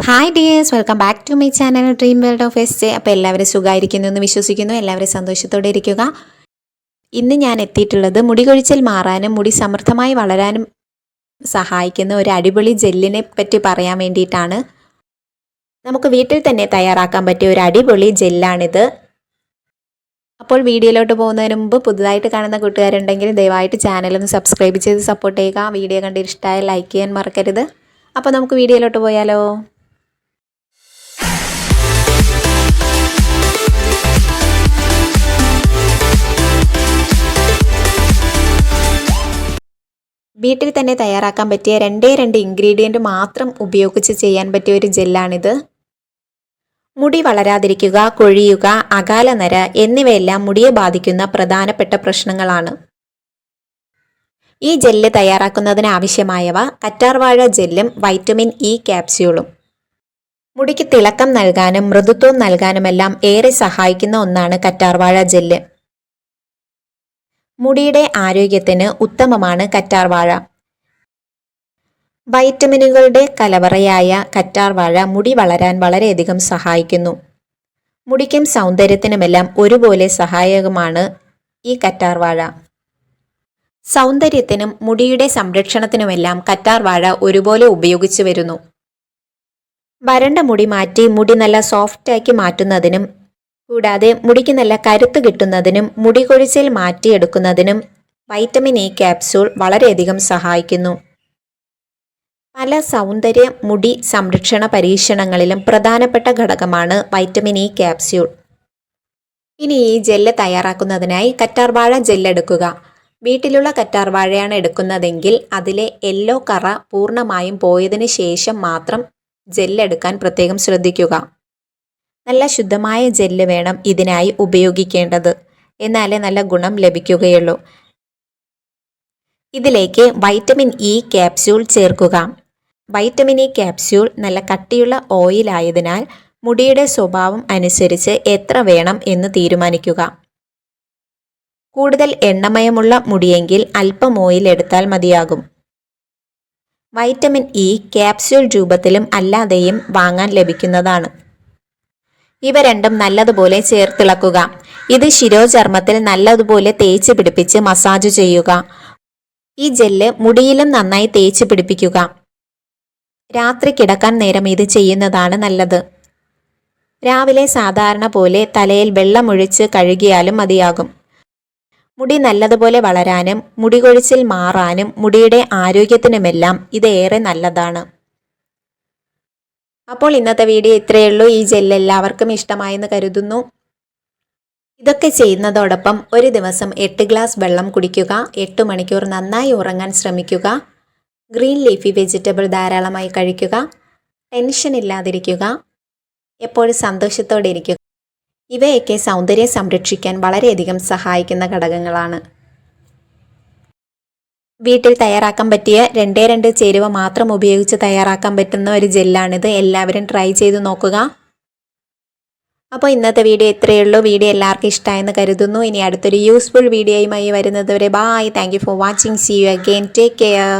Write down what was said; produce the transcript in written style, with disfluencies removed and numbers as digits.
Hi dears, welcome back to my channel dream world of S. അപ്പോൾ എല്ലാവരും സുഖമായിരിക്കുന്നു എന്ന് വിശ്വസിക്കുന്നു. എല്ലാവരും സന്തോഷത്തോടെ ഇരിക്കുക. ഇന്ന് ഞാൻ എത്തിയിട്ടുള്ളത് മുടി കൊഴിച്ചിൽ മാറാനും മുടി സമൃദ്ധമായി വളരാനും സഹായിക്കുന്ന ഒരു അടിപൊളി ജെല്ലിനെ പറ്റി പറയാൻ വേണ്ടിയിട്ടാണ്. നമുക്ക് വീട്ടിൽ തന്നെ തയ്യാറാക്കാൻ പറ്റിയ ഒരു അടിപൊളി ജെല്ലാണിത്. അപ്പോൾ വീഡിയോയിലോട്ട് പോകുന്നതിന് മുമ്പ് പുതുതായിട്ട് കാണുന്ന കൂട്ടുകാരുണ്ടെങ്കിൽ ദയവായിട്ട് ചാനലൊന്ന് സബ്സ്ക്രൈബ് ചെയ്ത് സപ്പോർട്ട് ചെയ്യുക. വീഡിയോ കണ്ടിട്ട് ഇഷ്ടമായ ലൈക്ക് ചെയ്യാൻ മറക്കരുത്. അപ്പോൾ നമുക്ക് വീഡിയോയിലോട്ട് പോയാലോ. വീട്ടിൽ തന്നെ തയ്യാറാക്കാൻ പറ്റിയ രണ്ട് ഇൻഗ്രീഡിയൻറ്റ് മാത്രം ഉപയോഗിച്ച് ചെയ്യാൻ പറ്റിയ ഒരു ജെല്ലാണിത്. മുടി വളരാതിരിക്കുക, കൊഴിയുക, അകാല നര എന്നിവയെല്ലാം മുടിയെ ബാധിക്കുന്ന പ്രധാനപ്പെട്ട പ്രശ്നങ്ങളാണ്. ഈ ജെല്ല് തയ്യാറാക്കുന്നതിന് ആവശ്യമായവ കറ്റാർവാഴ ജെല്ലും വൈറ്റമിൻ ഇ ക്യാപ്സ്യൂളും. മുടിക്ക് തിളക്കം നൽകാനും മൃദുത്വം നൽകാനുമെല്ലാം ഏറെ സഹായിക്കുന്ന ഒന്നാണ് കറ്റാർവാഴ ജെല്ല്. മുടിയുടെ ആരോഗ്യത്തിന് ഉത്തമമാണ് കറ്റാർവാഴ. വൈറ്റമിനുകളുടെ കലവറയായ കറ്റാർവാഴ മുടി വളരാൻ വളരെയധികം സഹായിക്കുന്നു. മുടിക്കും സൗന്ദര്യത്തിനുമെല്ലാം ഒരുപോലെ സഹായകമാണ് ഈ കറ്റാർവാഴ. സൗന്ദര്യത്തിനും മുടിയുടെ സംരക്ഷണത്തിനുമെല്ലാം കറ്റാർവാഴ ഒരുപോലെ ഉപയോഗിച്ചു വരുന്നു. വരണ്ട മുടി മാറ്റി മുടി നല്ല സോഫ്റ്റാക്കി മാറ്റുന്നതിനും കൂടാതെ മുടിക്ക് നല്ല കരുത്ത് കിട്ടുന്നതിനും മുടി കൊഴിച്ചിൽ മാറ്റിയെടുക്കുന്നതിനും വൈറ്റമിൻ ഇ ക്യാപ്സ്യൂൾ വളരെയധികം സഹായിക്കുന്നു. പല സൗന്ദര്യ മുടി സംരക്ഷണ പരീക്ഷണങ്ങളിലും പ്രധാനപ്പെട്ട ഘടകമാണ് വൈറ്റമിൻ ഇ ക്യാപ്സ്യൂൾ. ഇനി ഈ ജെല്ല് തയ്യാറാക്കുന്നതിനായി കറ്റാർവാഴ ജെല്ലെടുക്കുക. വീട്ടിലുള്ള കറ്റാർവാഴയാണ് എടുക്കുന്നതെങ്കിൽ അതിലെ യെല്ലോ കറ പൂർണ്ണമായും പോയതിനു ശേഷം മാത്രം ജെല്ലെടുക്കാൻ പ്രത്യേകം ശ്രദ്ധിക്കുക. നല്ല ശുദ്ധമായ ജെല്ല് വേണം ഇതിനായി ഉപയോഗിക്കേണ്ടത്, എന്നാലേ നല്ല ഗുണം ലഭിക്കുകയുള്ളൂ. ഇതിലേക്ക് വൈറ്റമിൻ ഇ ക്യാപ്സ്യൂൾ ചേർക്കുക. വൈറ്റമിൻ ഇ ക്യാപ്സ്യൂൾ നല്ല കട്ടിയുള്ള ഓയിൽ ആയതിനാൽ മുടിയുടെ സ്വഭാവം അനുസരിച്ച് എത്ര വേണം എന്ന് തീരുമാനിക്കുക. കൂടുതൽ എണ്ണമയമുള്ള മുടിയെങ്കിൽ അല്പം ഓയിൽ എടുത്താൽ മതിയാകും. വൈറ്റമിൻ ഇ ക്യാപ്സ്യൂൾ രൂപത്തിലും അല്ലാതെയും വാങ്ങാൻ ലഭിക്കുന്നതാണ്. ഇവ രണ്ടും നല്ലതുപോലെ ചേർത്തിളക്കുക. ഇത് ശിരോചർമ്മത്തിൽ നല്ലതുപോലെ തേച്ച് പിടിപ്പിച്ച് മസാജ് ചെയ്യുക. ഈ ജെല്ല് മുടിയിലും നന്നായി തേച്ച് പിടിപ്പിക്കുക. രാത്രി കിടക്കാൻ നേരം ഇത് ചെയ്യുന്നതാണ് നല്ലത്. രാവിലെ സാധാരണ പോലെ തലയിൽ വെള്ളമൊഴിച്ച് കഴുകിയാലും മതിയാകും. മുടി നല്ലതുപോലെ വളരാനും മുടി കൊഴിച്ചിൽ മാറാനും മുടിയുടെ ആരോഗ്യത്തിനുമെല്ലാം ഇത് ഏറെ നല്ലതാണ്. അപ്പോൾ ഇന്നത്തെ വീഡിയോ ഇത്രയേ ഉള്ളൂ. ഈ ജെല്ല് എല്ലാവർക്കും ഇഷ്ടമായെന്ന് കരുതുന്നു. ഇതൊക്കെ ചെയ്യുന്നതോടൊപ്പം ഒരു ദിവസം 8 ഗ്ലാസ് വെള്ളം കുടിക്കുക. 8 മണിക്കൂർ നന്നായി ഉറങ്ങാൻ ശ്രമിക്കുക. ഗ്രീൻ ലീഫി വെജിറ്റബിൾ ധാരാളമായി കഴിക്കുക. ടെൻഷൻ ഇല്ലാതിരിക്കുക. എപ്പോഴും സന്തോഷത്തോടെ ഇരിക്കുക. ഇവയൊക്കെ സൗന്ദര്യം സംരക്ഷിക്കാൻ വളരെയധികം സഹായിക്കുന്ന ഘടകങ്ങളാണ്. വീട്ടിൽ തയ്യാറാക്കാൻ പറ്റിയ രണ്ട് ചേരുവ മാത്രം ഉപയോഗിച്ച് തയ്യാറാക്കാൻ പറ്റുന്ന ഒരു ജെല്ലാണിത്. എല്ലാവരും ട്രൈ ചെയ്ത് നോക്കുക. അപ്പോൾ ഇന്നത്തെ വീഡിയോ ഇത്രയേ ഉള്ളൂ. വീഡിയോ എല്ലാവർക്കും ഇഷ്ടമായെന്ന് കരുതുന്നു. ഇനി അടുത്തൊരു യൂസ്ഫുൾ വീഡിയോയുമായി വരുന്നത് വരെ bye. Thank you for watching. See you again. Take care.